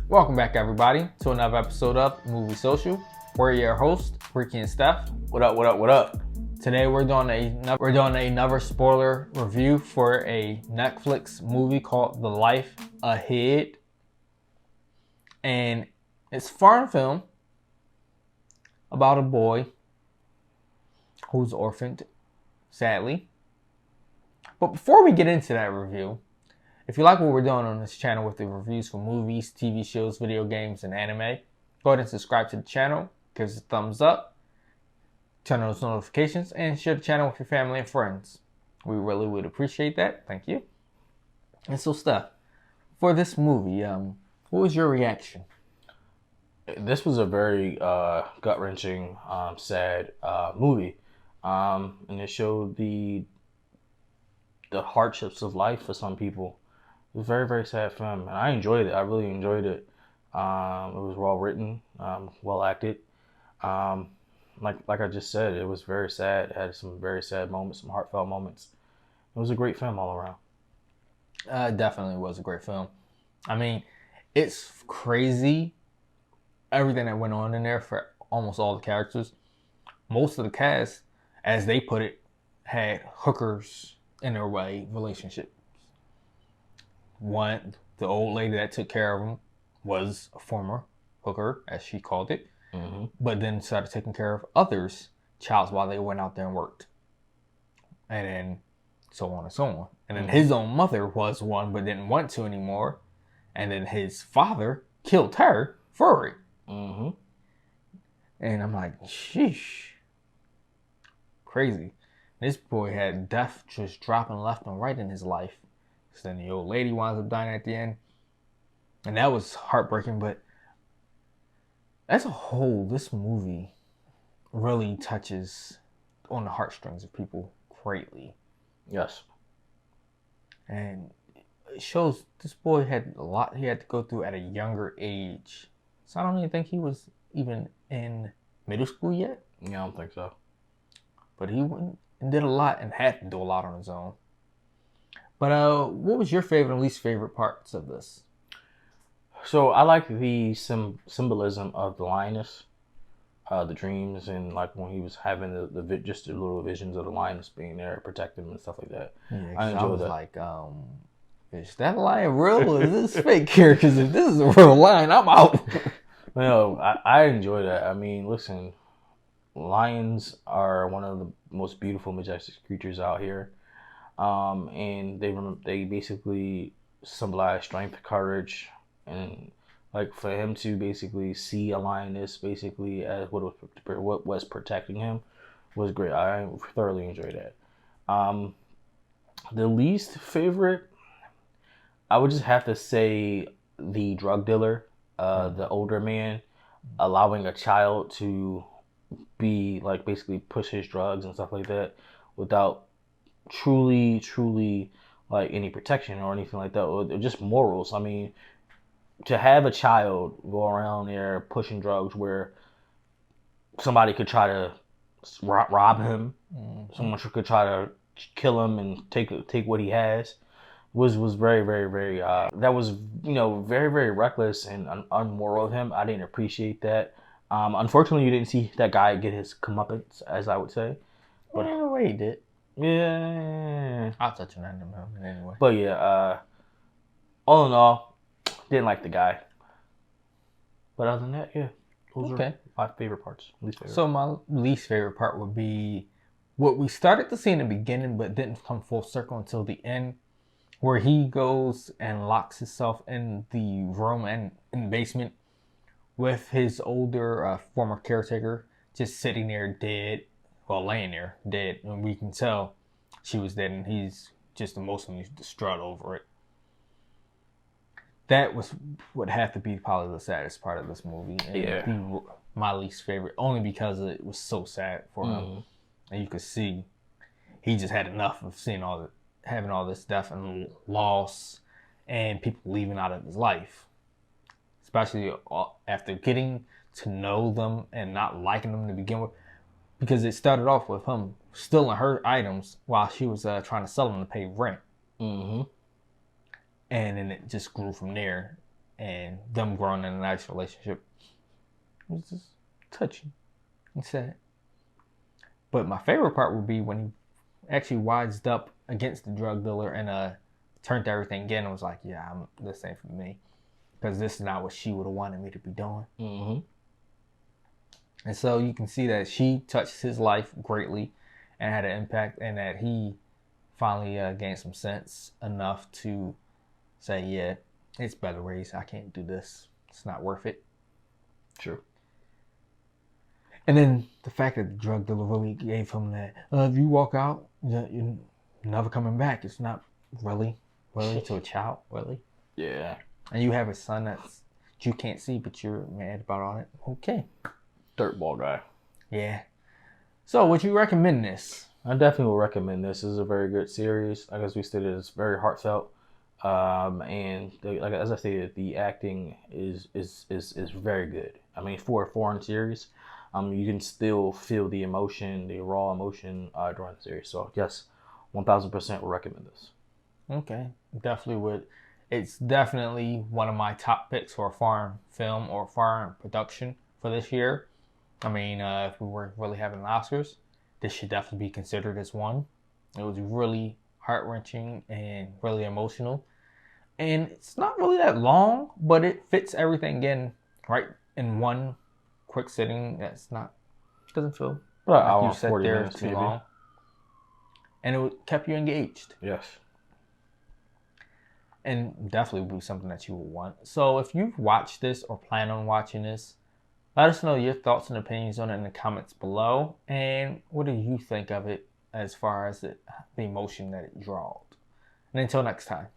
Welcome back, everybody, to another episode of Movie Social. We're your hosts, Ricky and Steph. What up, what up, what up? Today we're doing another spoiler review for a Netflix movie called The Life Ahead. And it's a foreign film about a boy who's orphaned, sadly. But before we get into that review, if you like what we're doing on this channel with the reviews for movies, TV shows, video games, and anime, go ahead and subscribe to the channel, give us a thumbs up, turn on those notifications, and share the channel with your family and friends. We really would appreciate that. Thank you. And so, Steph, for this movie, what was your reaction? This was a very gut-wrenching, sad movie, and it showed the hardships of life for some people. It was a very, very sad film, and I enjoyed it. I really enjoyed it. It was well written, well acted. Like I just said, it was very sad. It had some very sad moments, some heartfelt moments. It was a great film all around. It definitely was a great film. I mean, it's crazy everything that went on in there for almost all the characters. Most of the cast, as they put it, had hookers in their way relationships. One, the old lady that took care of him was a former hooker, as she called it, but then started taking care of others' childs while they went out there and worked. And then so on and so on. And then his own mother was one, but didn't want to anymore. And then his father killed her for it. And I'm like, sheesh. Crazy. This boy had death just dropping left and right in his life. So then the old lady winds up dying at the end. And that was heartbreaking, but as a whole, this movie really touches on the heartstrings of people greatly. Yes. And it shows this boy had a lot he had to go through at a younger age. So I don't even think he was even in middle school yet. Yeah, I don't think so. But he went and did a lot and had to do a lot on his own. But what was your favorite and least favorite parts of this? So I like the symbolism of the lioness, the dreams, and like when he was having the just the little visions of the lioness being there, protecting him and stuff like that. Yeah, I enjoyed that. Like, is that lion real or is this fake here? Because if this is a real lion, I'm out. No, I enjoy that. I mean, listen, lions are one of the most beautiful, majestic creatures out here. And they basically symbolize strength, courage, and like for him to basically see a lioness basically as what was protecting him was great. I thoroughly enjoyed that. The least favorite, I would just have to say the drug dealer, the older man, allowing a child to be like basically push his drugs and stuff like that without truly like any protection or anything like that, or just morals. I mean, to have a child go around there pushing drugs where somebody could try to rob him, someone could try to kill him and take what he has, was very, very, very that was, very, very reckless and unmoral of him. I didn't appreciate that. Unfortunately, you didn't see that guy get his comeuppance, as I would say. But anyway, he did. Yeah. I'll touch on that in a moment anyway. But yeah, all in all, didn't like the guy. But other than that, yeah. Those are my favorite parts. Least favorite. So my least favorite part would be what we started to see in the beginning but didn't come full circle until the end, where he goes and locks himself in the room and in the basement with his older former caretaker just sitting there dead. Well, laying there dead, and we can tell she was dead, and he's just emotionally distraught over it. That would have to be probably the saddest part of this movie. And my least favorite, only because it was so sad for him, and you could see he just had enough of seeing having all this death and loss, and people leaving out of his life, especially after getting to know them and not liking them to begin with. because it started off with him stealing her items while she was trying to sell them to pay rent. Mm-hmm. And then it just grew from there, and them growing in a nice relationship. It was just touching and sad. But my favorite part would be when he actually wised up against the drug dealer and turned everything in and was like, yeah, this ain't for me. Because this is not what she would have wanted me to be doing. Mm-hmm. And so you can see that she touched his life greatly and had an impact, and that he finally gained some sense enough to say, yeah, it's better ways. I can't do this. It's not worth it. True. And then the fact that the drug dealer really gave him that, if you walk out, you're never coming back. It's not really to a child, really. Yeah. And you have a son that you can't see, but you're mad about all it. Okay. Dirtball guy. Yeah. So would you recommend this? I definitely will recommend this. This is a very good series. Like as we stated, it's very heartfelt. And like as I stated, the acting is very good. I mean, for a foreign series, you can still feel the emotion, the raw emotion during the series. So yes, 1000% will recommend this. Okay, definitely would. It's definitely one of my top picks for a foreign film or foreign production for this year. I mean, if we were really having Oscars, this should definitely be considered as one. It was really heart-wrenching and really emotional. And it's not really that long, but it fits everything in right in one quick sitting. Doesn't feel About like you sat 40 there minutes too maybe. long. And it kept you engaged. Yes. And definitely would be something that you would want. So if you've watched this or plan on watching this, let us know your thoughts and opinions on it in the comments below. And what do you think of it as far as the emotion that it draws? And until next time.